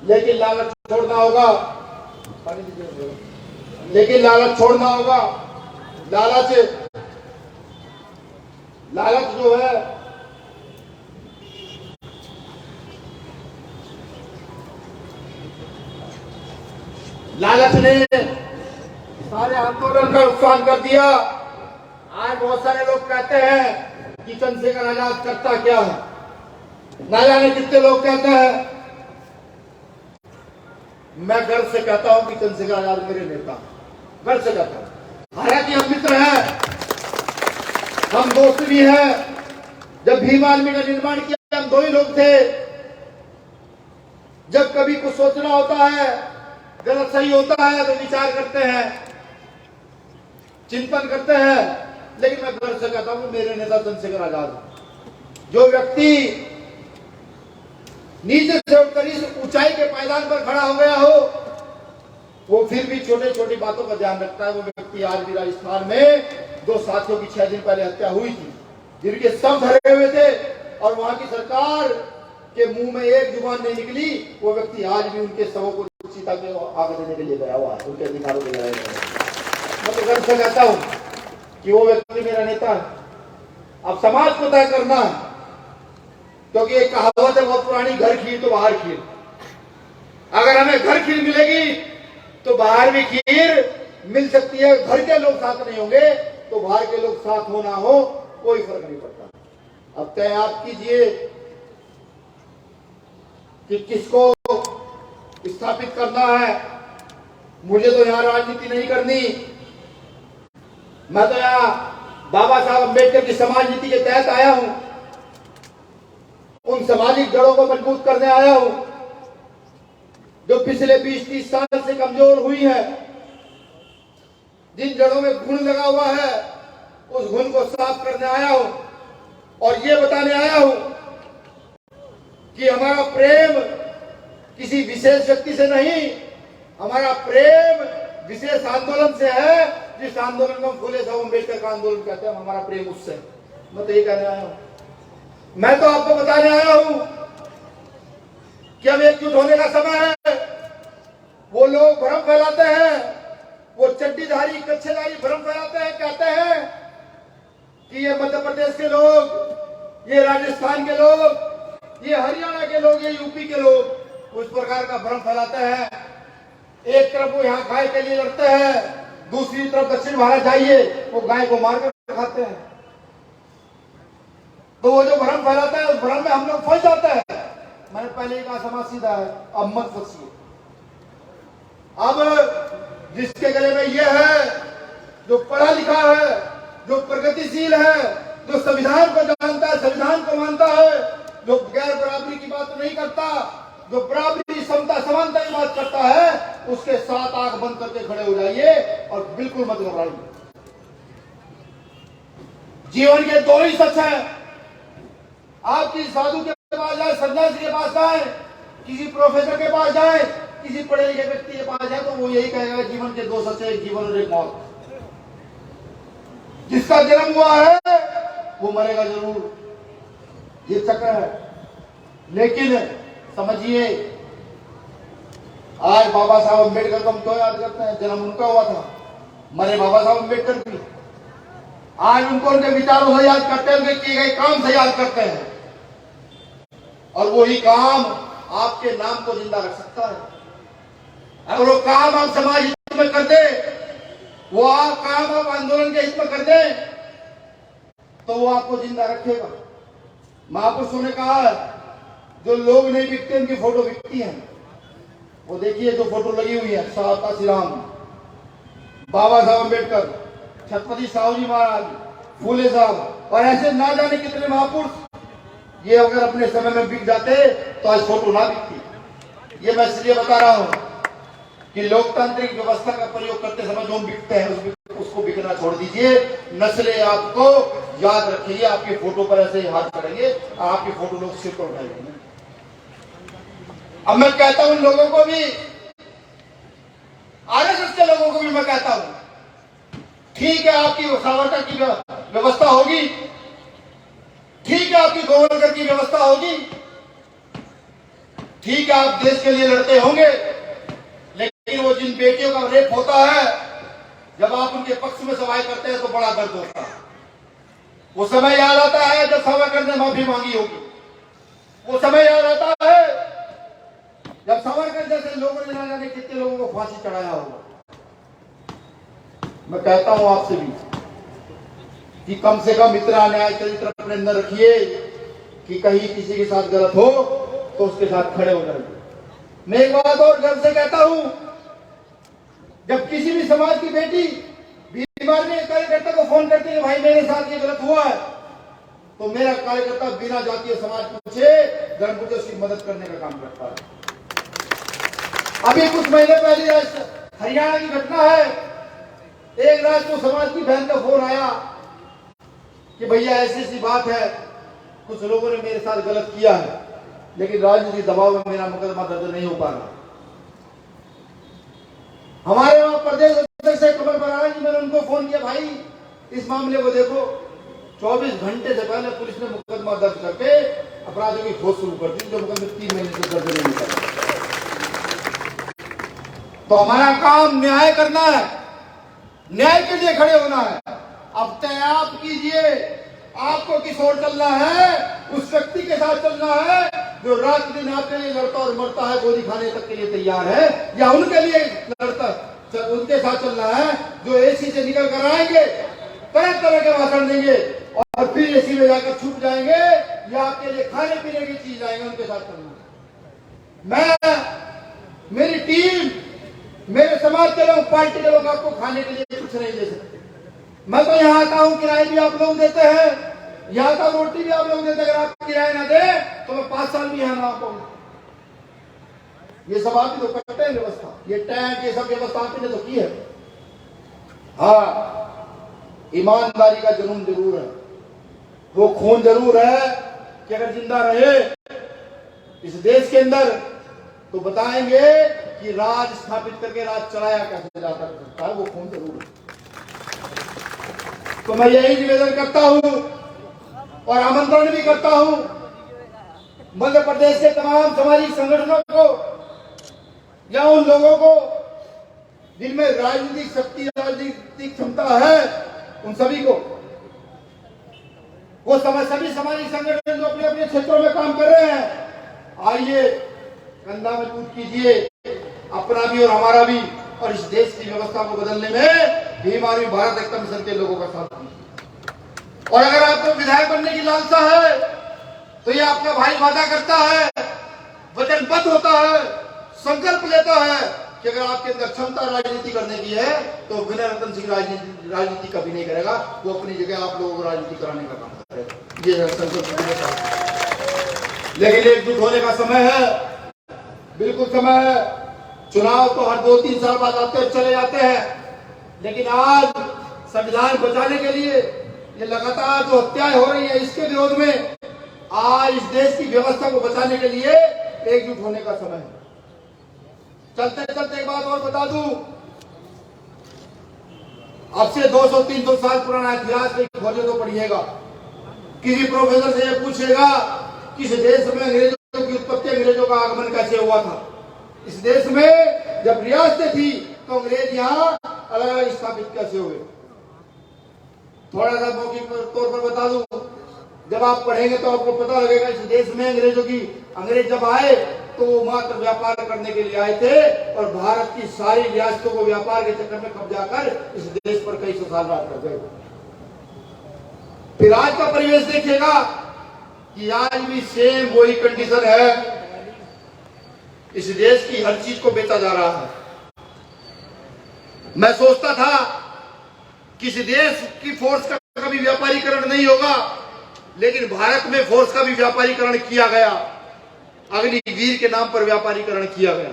लेकिन लालच छोड़ना होगा, लेकिन लालच छोड़ना होगा। लालच जो है लालच ने सारे आंदोलन का नुकसान कर दिया। आज बहुत सारे लोग कहते हैं कि चंद्रशेखर आजाद करता क्या है, ना जाने कितने लोग कहते हैं। मैं गर्व से कहता हूं कि चंद्रशेखर आजाद मेरे नेता, गर्व से कहता हूं। हालांकि हम मित्र हैं, हम दोस्त भी हैं। जब भीम आर्मी का निर्माण किया हम 2 ही लोग थे। जब कभी कुछ सोचना होता है, गलत सही होता है तो विचार करते हैं, चिंतन करते हैं। लेकिन मैं गर्व से कहता हूं मेरे नेता चंद्रशेखर आजाद। जो व्यक्ति नीचे से उठकर इस ऊंचाई के पायदान पर खड़ा हो गया हो, वो फिर भी छोटी छोटी बातों का ध्यान रखता है। वो व्यक्ति आज भी राजस्थान में 2 साथियों की 6 दिन पहले हत्या हुई थी, जिनके शव धरे हुए थे और वहां की सरकार के मुंह में एक जुबान नहीं निकली। वो व्यक्ति आज भी उनके शवों को सीता के आग देने के लिए गया हुआ है, उनके अधिकारों के लिए। मैं तो गर्व से कहता हूं कि वो व्यक्ति मेरा नेता है। अब समाज को तय करना है, क्योंकि एक कहावत है बहुत पुरानी, घर खीर तो बाहर खीर। अगर हमें घर खीर मिलेगी तो बाहर भी खीर मिल सकती है। घर के लोग साथ नहीं होंगे तो बाहर के लोग साथ हो ना हो कोई फर्क नहीं पड़ता। अब तय आप कीजिए कि किसको स्थापित करना है। मुझे तो यहां राजनीति नहीं करनी, मैं तो यहां बाबा साहब अम्बेडकर की समाज नीति के तहत आया हूं। उन सामाजिक जड़ों को मजबूत करने आया हूं जो पिछले 20-30 साल से कमजोर हुई है। जिन जड़ों में घुन लगा हुआ है उस घुन को साफ करने आया हूं और ये बताने आया हूं कि हमारा प्रेम किसी विशेष व्यक्ति से नहीं, हमारा प्रेम विशेष आंदोलन से है, जिस आंदोलन को फुले साहब अम्बेडकर का आंदोलन कहते हैं। हमारा प्रेम उससे। मैं तो ये कहने आया हूं। मैं तो आपको बताने आया हूं कि अब एकजुट होने का समय है। वो लोग भ्रम फैलाते हैं, वो चड्डीधारी कच्छेदारी भ्रम फैलाते हैं, कहते हैं कि ये मध्य प्रदेश के लोग, ये राजस्थान के लोग, ये हरियाणा के लोग, ये यूपी के लोग उस प्रकार का भ्रम फैलाते हैं। एक तरफ वो यहाँ गाय के लिए लड़ते हैं, दूसरी तरफ दक्षिण भारत जाइए वो गाय को मारकर खाते हैं। तो वो जो भ्रम फैलाता है उस भ्रम में हम लोग फंस जाते हैं। मैंने पहले ही कहा समाज सीधा है, अब मत फंसिए। अब जिसके गले में ये है, जो पढ़ा लिखा है, जो प्रगतिशील है, जो संविधान को जानता है, संविधान को मानता है, जो गैर बराबरी की बात नहीं करता, जो बराबरी समता समानता की बात करता है, उसके साथ आंख बंद करके खड़े हो जाइए और बिल्कुल मत घबराइए। जीवन के 2 ही सच है। आप किसी साधु के पास जाए, सन्यासी के पास जाए, किसी प्रोफेसर के पास जाए, किसी पढ़े लिखे व्यक्ति के पास जाए तो वो यही कहेगा जीवन के 2 सच है, एक जीवन और एक मौत। जिसका जन्म हुआ है वो मरेगा जरूर, ये चक्र है। लेकिन समझिए आज बाबा साहब अम्बेडकर को हम क्यों याद करते हैं? जन्म उनका हुआ था, मरे बाबा साहब अम्बेडकर भी। आज उनको उनके विचारों से याद करते हैं, उनके किए गए काम से याद करते हैं, और वही काम आपके नाम को जिंदा रख सकता है। अगर वो काम आप समाज हित में कर दे वो आप काम आप आंदोलन के हित में कर दें तो वो आपको जिंदा रखेगा। महापुरुषों ने कहा है, जो लोग नहीं बिकते उनकी फोटो बिकती है। वो देखिए जो फोटो लगी हुई है, शाह श्री राम, बाबा साहब अम्बेडकर, छत्रपति साहू जी महाराज, फूले साहब और ऐसे ना जाने कितने महापुरुष, ये अगर अपने समय में बिक जाते तो आज फोटो ना बिकती। ये मैं इसलिए बता रहा हूं कि लोकतांत्रिक व्यवस्था का प्रयोग करते समय जो बिकते हैं उसको बिकना छोड़ दीजिए। नस्लें आपको याद रखिए, आपकी फोटो पर ऐसे ही हाथ करेंगे, आपकी फोटो लोग सिर पर उठाएंगे। अब मैं कहता हूं लोगों को भी, आरएसएस के लोगों को भी मैं कहता हूं, ठीक है आपकी सावरकर की व्यवस्था होगी, ठीक है आपकी गोवलकर की व्यवस्था होगी, ठीक है आप देश के लिए लड़ते होंगे, लेकिन वो जिन बेटियों का रेप होता है, जब आप उनके पक्ष में सवाल करते हैं तो बड़ा दर्द होता है। वो समय याद आता है जब सावरकर ने माफी मांगी होगी। वो समय याद आता है जब सावरकर जैसे लोगों ने ना जाने कितने लोगों को फांसी चढ़ाया होगा। मैं कहता हूं आपसे भी कि कम से कम इतना न्याय चरित्र अपने अंदर रखिए कि कहीं किसी के साथ गलत हो तो उसके साथ खड़े हो जाइए। मैं एक बात और गर्व से कहता हूं, जब किसी भी समाज की बेटी बीमार में कार्यकर्ता को फोन करती है, भाई मेरे साथ ये गलत हुआ है, तो मेरा कार्यकर्ता बिना जातीय समाज पूछे धर्मपूजे उसकी मदद करने का काम करता है। अभी कुछ महीने पहले हरियाणा की घटना है, एक राजपूत समाज की बहन का फोन आया कि भैया ऐसी सी बात है, कुछ लोगों ने मेरे साथ गलत किया है, लेकिन राजनीतिक दबाव में मेरा मुकदमा दर्ज नहीं हो पा रहा। हमारे वहां प्रदेश अध्यक्ष से कमल बराड़ जी, मैंने उनको फोन किया, भाई इस मामले को देखो। 24 घंटे से पहले पुलिस ने मुकदमा दर्ज करके अपराधियों की खोज शुरू कर दी, जो मुकदमे 3 महीने से दर्ज नहीं निकला। तो हमारा काम न्याय करना है, न्याय के लिए खड़े होना है। अब तय आप कीजिए, आपको किस ओर चलना है, उस व्यक्ति के साथ चलना है जो रात दिन आपके लिए लड़ता और मरता है, गोली खाने तक के लिए तैयार है, या उनके लिए लड़ता उनके साथ चलना है जो एसी से निकल कर आएंगे, तरह तरह के भाषण देंगे और फिर एसी में जाकर छुप जाएंगे, या आपके लिए खाने पीने की चीज आएंगे, उनके साथ चलना है। मैं, मेरी टीम, मेरे समाज के लोग, पार्टी के लोग आपको खाने के लिए कुछ नहीं दे सकते। मैं तो यहाँ आता हूँ, किराए भी आप लोग देते हैं, यहाँ का रोटी भी आप लोग देते हैं। अगर आप किराया ना दे तो मैं 5 साल भी यहाँ ना आ पाऊंगा। ये सब आप ही तो करते हैं व्यवस्था, ये टैंक, ये सब व्यवस्था आपने तो की है। हाँ, ईमानदारी का जुनून जरूर है, वो खून जरूर है कि अगर जिंदा रहे इस देश के अंदर तो बताएंगे कि राज स्थापित करके राज चलाया कैसे जाता करता है, वो खून जरूर है। तो मैं यही निवेदन करता हूं और आमंत्रण भी करता हूं मध्य प्रदेश के तमाम सामाजिक संगठनों को या उन लोगों को जिनमें राजनीतिक शक्ति, राजनीतिक क्षमता है, उन सभी को, वो सभी सामाजिक संगठन जो अपने अपने क्षेत्रों में काम कर रहे हैं, आइए कंधा मजबूत कीजिए, अपना भी और हमारा भी, और इस देश की व्यवस्था को बदलने में भीम आर्मी भारत एकता मिशन के लोगों का साथ दीजिए। और अगर आपको विधायक बनने की लालसा है तो ये आपका भाई वादा करता है, वचनबद्ध होता है, संकल्प लेता है कि अगर आपके अंदर क्षमता राजनीति करने की है तो विनय रतन सिंह राजनीति कभी नहीं करेगा, वो अपनी जगह आप लोगों को राजनीति कराने का काम करेगा। ये संकल्प लेता है, लेकिन एकजुट होने का समय है, बिल्कुल समय है। चुनाव तो हर 2-3 साल बाद आते और चले जाते हैं, लेकिन आज संविधान बचाने के लिए ये लगातार जो हत्याएं हो रही है, इसके विरोध में आज इस देश की व्यवस्था को बचाने के लिए एकजुट होने का समय है। चलते चलते एक बात और बता दूं, अब से 200-300 साल पुराना इतिहास में खोजे तो पढ़िएगा। किसी प्रोफेसर से ये पूछेगा किस देश में अंग्रेजों की उत्पत्ति, अंग्रेजों का आगमन कैसे हुआ था। इस देश में जब रियासतें थी तो अंग्रेज यहाँ अलग अलग स्थापित कैसे हुए। थोड़ा सा मौखिक तौर पर बता दूं, जब आप पढ़ेंगे तो आपको पता लगेगा इस देश में अंग्रेज जब आए तो वो मात्र व्यापार करने के लिए आए थे और भारत की सारी रियासतों को व्यापार के चक्कर में कब्जा कर इस देश पर कई सौ साल राज कर गए। फिर आज का परिवेश देखिएगा कि आज भी सेम वही कंडीशन है। इस देश की हर चीज को बेचा जा रहा है। मैं सोचता था कि इस देश की फोर्स का कभी व्यापारीकरण नहीं होगा, लेकिन भारत में फोर्स का भी व्यापारीकरण किया गया। अग्निवीर के नाम पर व्यापारीकरण किया गया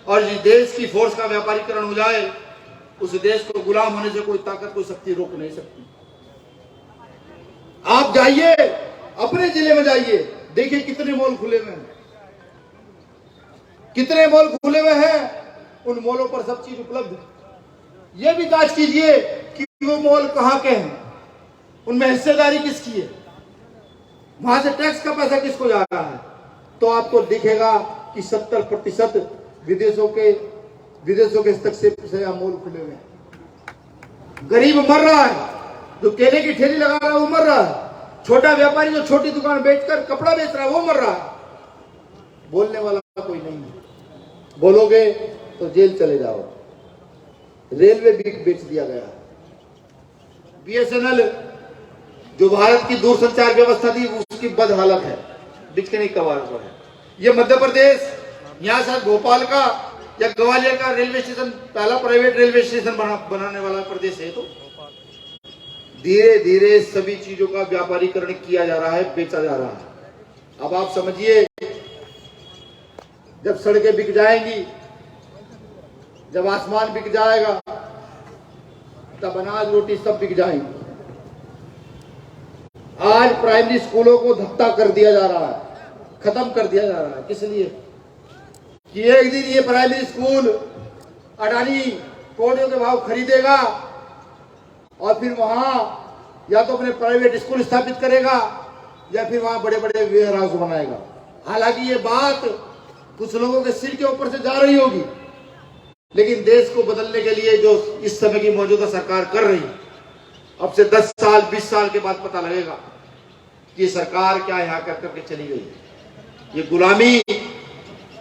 और जिस देश की फोर्स का व्यापारीकरण हो जाए उस देश को गुलाम होने से कोई ताकत कोई शक्ति रोक नहीं सकती। आप जाइए अपने जिले में जाइए, देखिए कितने मॉल खुले हुए हैं, कितने मॉल खुले हुए हैं। उन मॉलों पर सब चीज उपलब्ध है। यह भी जांच कीजिए कि वो मॉल कहां के हैं, उनमें हिस्सेदारी किसकी है, वहां से टैक्स का पैसा किसको जा रहा है। तो आपको दिखेगा कि 70% विदेशों के स्तर से मॉल खुले हुए हैं। गरीब मर रहा है, जो केले की ठेली लगा रहा है वो मर रहा है, छोटा व्यापारी जो छोटी दुकान बेचकर कपड़ा बेच रहा है वो मर रहा है। बोलने वाला कोई नहीं है। बोलोगे तो जेल चले जाओ। रेलवे भी बेच दिया गया। BSNL जो भारत की दूरसंचार व्यवस्था थी उसकी बद हालत है, बिकने की कगार पर है। ये मध्य प्रदेश, यहां से भोपाल का या ग्वालियर का रेलवे स्टेशन पहला प्राइवेट रेलवे स्टेशन बनाने वाला प्रदेश है। तो धीरे धीरे सभी चीजों का व्यापारीकरण किया जा रहा है, बेचा जा रहा है। अब आप समझिए, जब सड़कें बिक जाएंगी, जब आसमान बिक जाएगा, तब अनाज रोटी सब बिक जाएंगी। आज प्राइमरी स्कूलों को धक्का कर दिया जा रहा है, खत्म कर दिया जा रहा है। किस लिए? कि एक दिन ये प्राइमरी स्कूल अडानी करोड़ों के भाव खरीदेगा और फिर वहां या तो अपने प्राइवेट स्कूल स्थापित करेगा या फिर वहां बड़े बड़े वेयर हाउस बनाएगा। हालांकि ये बात कुछ लोगों के सिर के ऊपर से जा रही होगी, लेकिन देश को बदलने के लिए जो इस समय की मौजूदा सरकार कर रही है, अब से 10 साल 20 साल के बाद पता लगेगा कि सरकार क्या यहां कर करके चली गई। ये गुलामी,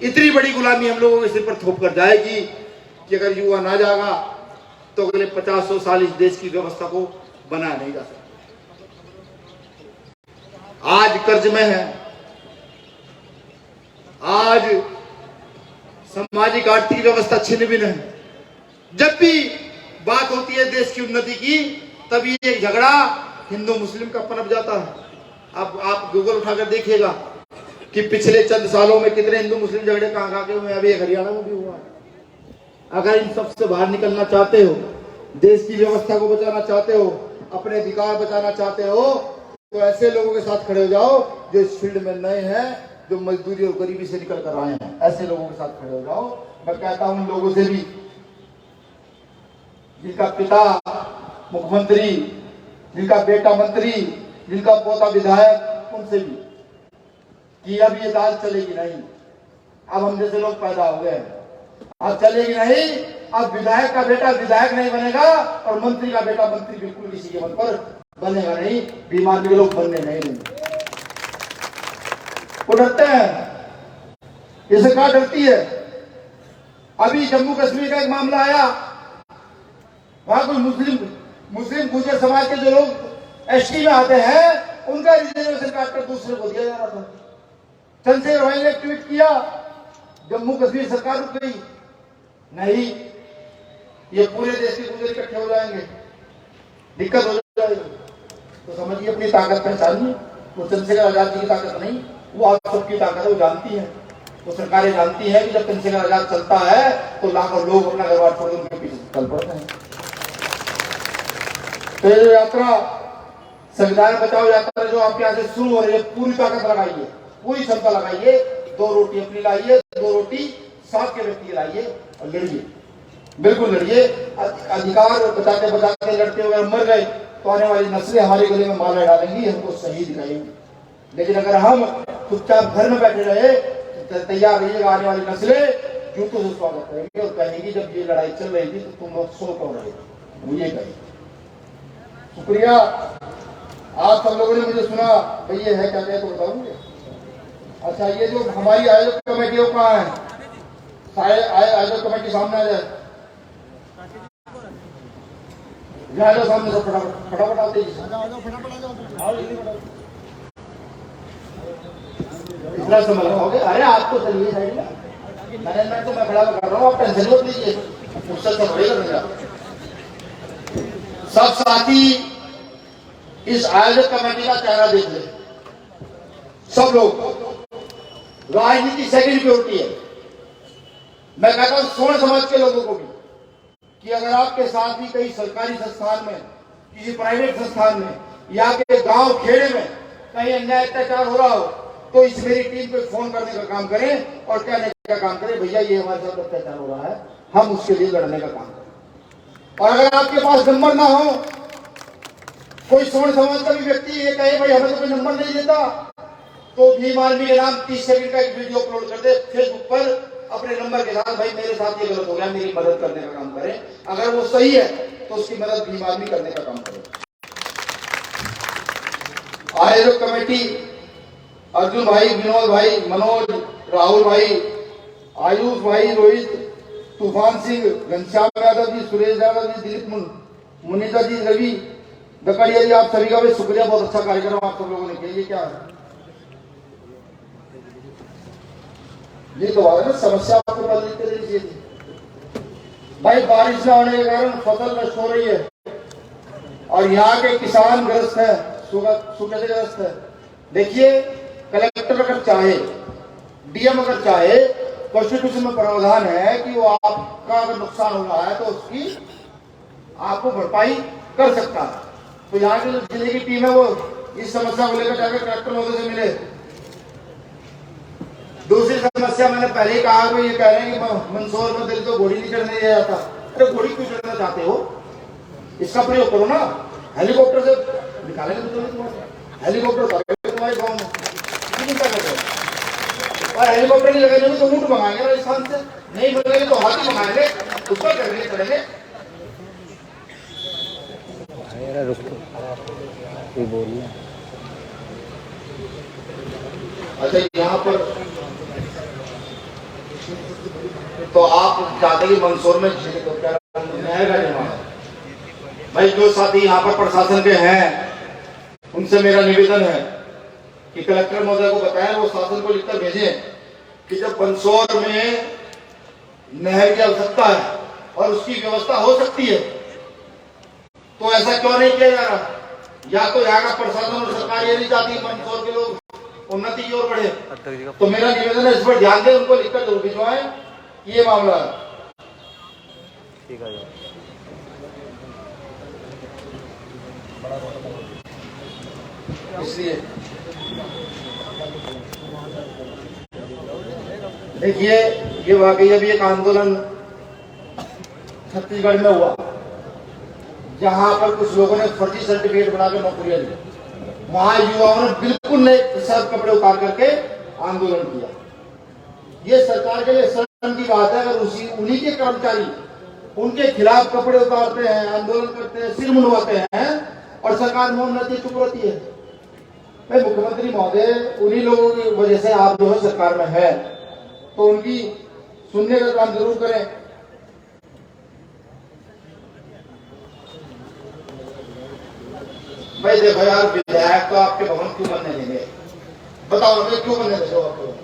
इतनी बड़ी गुलामी हम लोगों के सिर पर थोप कर जाएगी कि अगर युवा ना जागा तो अगले 50-100 साल इस देश की व्यवस्था को बनाया नहीं जा सकता। आज कर्ज में है, आज सामाजिक आर्थिक व्यवस्था छिन्न भिन्न है। जब भी बात होती है देश की उन्नति की, तभी ये झगड़ा हिंदू मुस्लिम का पनप जाता है। अब आप गूगल उठाकर देखिएगा कि पिछले चंद सालों में कितने हिंदू मुस्लिम झगड़े कहां के हुए हैं। अभी हरियाणा में भी हुआ है। अगर इन सब से बाहर निकलना चाहते हो, देश की व्यवस्था को बचाना चाहते हो, अपने अधिकार बचाना चाहते हो, तो ऐसे लोगों के साथ खड़े हो जाओ जो इस फील्ड में नए हैं, जो मजदूरी और गरीबी से निकल कर आए हैं। ऐसे लोगों के साथ खड़े हो जाओ। मैं कहता हूं उन लोगों से भी जिनका पिता मुख्यमंत्री, जिनका बेटा मंत्री, जिनका पोता विधायक, उनसे भी कि अब ये दाल चलेगी नहीं। अब हम जैसे लोग पैदा हो गए, अब चलेगी नहीं। अब विधायक का बेटा विधायक नहीं बनेगा और मंत्री का बेटा मंत्री बिल्कुल किसी के मन पर बनेगा नहीं। बीमार के लोग बनने नहीं देंगे। वो डरते हैं, ये सरकार डरती है। अभी जम्मू कश्मीर का एक मामला आया, वहां कोई मुस्लिम गुर्जर समाज के जो लोग ST में आते हैं, उनका रिजर्वेशन काटकर दूसरे को दिया जा रहा था। चंद्रशेखर भाई ने ट्वीट किया, जम्मू कश्मीर सरकार रुक गई। नहीं, ये पूरे देश के गुर्जर इकट्ठे हो जाएंगे, दिक्कत हो जाएगी। तो समझिए, अपनी ताकत पहचानिए। वो चंद्रशेखर आजाद जी की ताकत नहीं, वो आप सबकी ताकत है। वो जानती है, वो सरकारें जानती है कि जब चंद्रशेखर आजाद चलता है तो लाखों लोग अपना घर बार छोड़ उनके पीछे चल पड़ते हैं। तो ये यात्रा, संविधान बचाओ यात्रा जो आपके यहाँ से शुरू हो रही है, पूरी ताकत लगाइए, पूरी क्षमता लगाइए। 2 रोटी अपनी लाइए, 2 रोटी साथ के व्यक्ति लाइए और लड़िए, बिल्कुल लड़िए। अधिकार बचाते बचाते लड़ते हुए मर गए तो आने वाली नस्लें हमारे गले में माला डालेंगी, हमको सही दिखाएंगी। लेकिन अगर हम चुपचाप घर में बैठे रहे, तैयार रहिएगा, आने वाली नस्लें जूतों से स्वागत करेंगे और कहेंगी जब ये लड़ाई चल रही थी तो तुम लोग सो क्यों रहे, मुझे कहेंगे। शुक्रिया, आप सब लोगों ने मुझे सुना। भैया है क्या कहे तो बताऊंगे। अच्छा, ये जो हमारी आयोजक कमेटी है वो कहाँ है? आयोजक कमेटी सामने आ जाए, सामने से फटाफट फटाफट आते ही इतना समय हो गया। अरे आपको चलिए साइड में, मैनेजमेंट तो मैं खड़ा कर रहा हूँ, आप टेंशन मत लीजिए, उससे सब बढ़ेगा। सब साथी इस आयोजक कमेटी का चेहरा देख ले, सब लोग। राजनीति सेकंड प्रायोरिटी है। मैं कहता हूं सोच समझ के लोगों को भी कि अगर आपके साथ भी कहीं सरकारी संस्थान में, किसी प्राइवेट संस्थान में या के गांव खेड़े में कहीं अन्याय अत्याचार हो रहा हो तो इस मेरी टीम को फोन करने का काम करें और कहने का काम करें, भैया ये हमारे साथ अत्याचार हो रहा है, हम उसके लिए लड़ने का काम करें। और अगर आपके पास नंबर ना हो, कोई सोच समझ का भी व्यक्ति ये कहे भाई हमें तो कोई नंबर नहीं देता, तो भीम आर्मी के नाम 30 सेकंड का एक वीडियो अपलोड कर दे फेसबुक पर अपने नंबर के साथ, भाई मेरे साथ ये गलत हो गया, मेरी मदद करने का काम करें। अगर वो सही है तो उसकी मदद भीम आर्मी करने का काम करें। आयोजक कमेटी अर्जुन भाई, विनोद भाई, मनोज, राहुल भाई, आयुष भाई, रोहित, तूफान सिंह, घनश्याम यादव जी, सुरेश यादव जी, दिलीप मुनीता जी, रवि दकड़िया जी, आप सभी का भी शुक्रिया। बहुत अच्छा कार्यक्रम आप सब लोगों ने किया। ये क्या है? ये तो बात है ना, समस्या आपको बदल देनी चाहिए थी भाई। बारिश न होने के कारण फसल नष्ट हो रही है और यहाँ के किसान ग्रस्त है, सूखे से ग्रस्त है। देखिए, कलेक्टर अगर चाहे, डीएम अगर चाहे, कॉन्स्टिट्यूशन में प्रावधान है कि वो आपका अगर नुकसान हो रहा है तो उसकी आपको भरपाई कर सकता है। तो यहाँ की जो जिले की टीम है वो इस समस्या को लेकर जाकर कलेक्टर महोदय से मिले। दूसरी समस्या मैंने पहले ही कहा, ये कह रहे हैं कि मंदसौर में दिल को घोड़ी नहीं चढ़ने दिया जाता। अरे घोड़ी क्यों चढ़ना चाहते हो? इसका प्रयोग करो ना, हेलीकॉप्टर से निकालेंगे हेलीकॉप्टर तुम्हारे गाँव में और हेलीकॉप्टर नहीं लगाएंगे तो ऊँट मंगाएंगे राजस्थान से, नहीं मिलेंगे तो हाथी मंगाएंगे, उस पर चढ़ेंगे चढ़ेंगे। अच्छा, यहाँ पर तो आप चाहते कि मंदसौर में नहर का निर्माण, भाई जो साथी यहाँ पर प्रशासन के हैं उनसे मेरा निवेदन है कि कलेक्टर महोदय को बताएं, वो शासन को लिखकर भेजें कि जब मंदसौर में नहर की आवश्यकता है और उसकी व्यवस्था हो सकती है तो ऐसा क्यों नहीं किया जा रहा? या तो यहाँ का प्रशासन और सरकार ये नहीं चाहती मंदसौर के लोग उन्नति की ओर बढ़े, तो मेरा निवेदन है इस पर ध्यान दें, उनको लिखकर जरूर भिजवाएं। ये मामला है। ठीक है। इसलिए देखिए, ये वाकई अभी एक आंदोलन छत्तीसगढ़ में हुआ जहां पर कुछ लोगों ने फर्जी सर्टिफिकेट बनाकर नौकरियां ली। वहां युवाओं ने बिल्कुल नए सब कपड़े उतार करके आंदोलन किया। ये सरकार के लिए शर्म की बात है अगर उन्हीं के कर्मचारी उनके खिलाफ कपड़े उतारते हैं, आंदोलन करते हैं, सिर मुंडवाते हैं और सरकार मौन रहती है, चुप रहती है। भाई मुख्यमंत्री महोदय, उन्हीं लोगों की वजह से आप जो है सरकार में है, तो उनकी सुनने का काम जरूर करें। भाई देखो यार, विधायक तो आपके भवन क्यों बनने देंगे? बताओ ना, क्यों बनने देंगे आपको?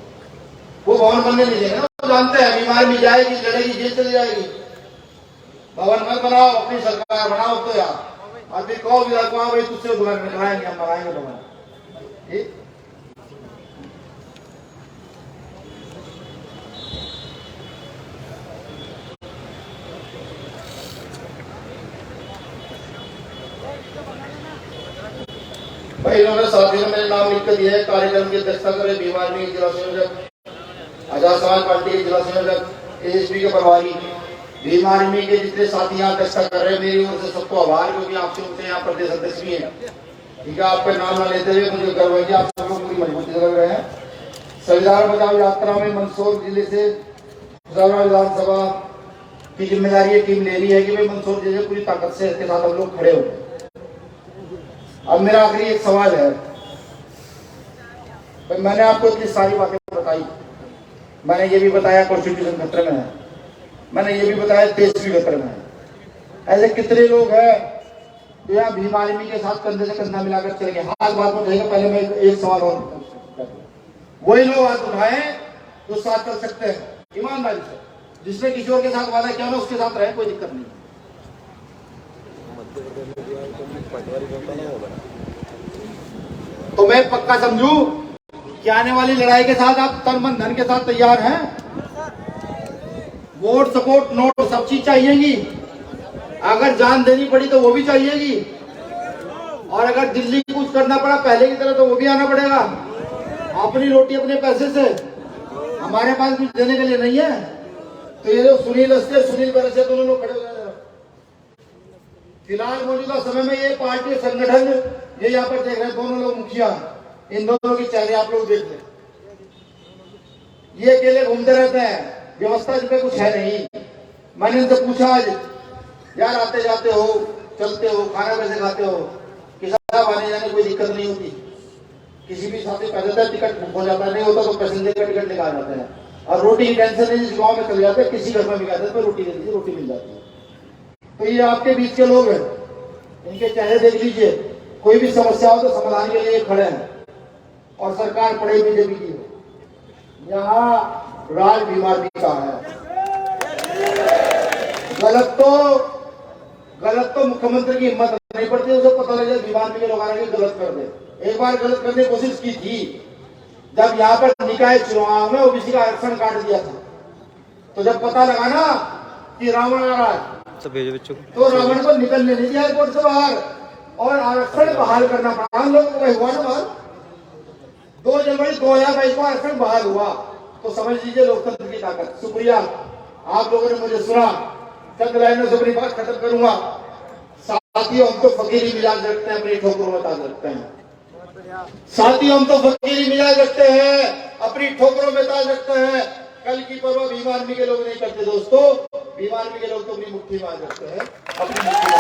वो भवन बनने नहीं देंगे ना, तो जानते हैं बीमार मिल जाएगी, लड़ेगी, जेल चली जाएगी। भवन मत बनाओ, अपनी सरकार बनाओ। तो यार अभी कहो विधायक को, भाई तुझसे बनाएंगे, हम बनाएंगे भवन। ठीक, भाई इन्होंने साथियों ने मेरे नाम लिखकर दिया है। कार्यक्रम की अध्यक्षता करें भीम आर्मी के जिला संयोजक, आजाद समाज पार्टी के जिला संयोजक, एएसपी के प्रभारी, भीम आर्मी के जितने साथी यहाँ अध्यक्षता कर रहे हैं, मेरी ओर से सबको आभार, क्योंकि आपसे उनसे यहाँ प्रदेश अध्यक्ष भी है। ठीक है, आपका नाम न लेते हुए मुझे गर्व है कि आप सब लोग पूरी मजबूती से लग रहे हैं। संविधान बचाओ यात्रा में मंदसौर जिले से विधानसभा की जिम्मेदारी टीम ले रही है कि भाई मंदसौर जिले पूरी ताकत से इसके साथ हम लोग खड़े हो। अब मेरा आखिरी एक सवाल है
भाई मैंने आपको इतनी सारी बातें बताई, मैंने ये भी बताया कॉन्स्टिट्यूशन खतरे में है, मैंने ये भी बताया देश भी खतरे में है। ऐसे कितने लोग हैं तो यहाँ भीम आर्मी के साथ कंधे से कंधा मिलाकर चले गए। हाथ बात में कहेगा, पहले मैं एक सवाल और, वही लोग हाथ उठाए जो साथ चल सकते हैं ईमानदारी से। जिसने किशोर के साथ वादा किया ना उसके साथ रहे, कोई दिक्कत नहीं। तो मैं पक्का समझू कि आने वाली लड़ाई के साथ आप तन मन धन के साथ तैयार हैं। वोट सपोर्ट नोट सब चीज चाहिएगी, अगर जान देनी पड़ी तो वो भी चाहिएगी, और अगर दिल्ली कुछ करना पड़ा पहले की तरह तो वो भी आना पड़ेगा। अपनी रोटी अपने पैसे से, हमारे पास कुछ देने के लिए नहीं है। तो ये जो सुनील अस्ते सुनील बरसे दोनों लोग खड़े हो गए। फिलहाल मौजूदा समय में ये पार्टी संगठन, ये यहाँ पर देख रहे हैं दोनों लोग मुखिया, इन दोनों के चेहरे आप लोग देख लें। ये अकेले घूमते रहते हैं, व्यवस्था इसमें कुछ है नहीं। मैंने इनसे पूछा आज, यार आते जाते हो, चलते हो, खाना कैसे खाते हो? किसान आने जाने कोई दिक्कत नहीं होती, किसी भी साथी कह देता है टिकट बुक हो जाता है, नहीं होता तो पैसेंजर का टिकट निकाल जाते हैं, और रोटी की टेंशन नहीं। जिस गाँव में चले जाते हैं, किसी घर में भी कहते हैं रोटी दे दीजिए, रोटी मिल जाती है। तो ये आपके बीच के लोग हैं, इनके चेहरे देख लीजिए। कोई भी समस्या हो तो समाधान के लिए खड़े हैं, और सरकार पड़े बीजेपी की है। यहाँ राज बीमारी का है। गलत तो मुख्यमंत्री की हिम्मत नहीं पड़ती, उसे पता लग जाए बीमारी के लोग आने के गलत कर दे। एक बार गलत करने की कोशिश की थी, जब यहाँ पर निकाय चुनाव में ओबीसी का आरक्षण काट दिया था। तो जब पता लगा ना कि रावण आ रहा है, तो रावण को निकलने नहीं दिया एयरपोर्ट से बाहर, और आरक्षण बहाल करना पड़ा। हम लोग को हुआ ना बाहर 2 जनवरी 2022 को आरक्षण बहाल हुआ। तो समझ लीजिए लोकतंत्र की ताकत। शुक्रिया, आप लोगों ने मुझे सुना। चंद लाइनों से अपनी बात खत्म करूंगा। साथियों, हम तो फकीरी मिजाज रखते हैं, अपनी ठोकरों में ताज रखते हैं। साथियों, हम तो फकीरी मिजाज रखते हैं, अपनी ठोकरों में ताज रखते हैं। कल की परवाह भीम आर्मी के लोग नहीं करते दोस्तों। भीम आर्मी के लोग तो अपनी मुट्ठी में रखते हैं, अपनी मुट्ठी में।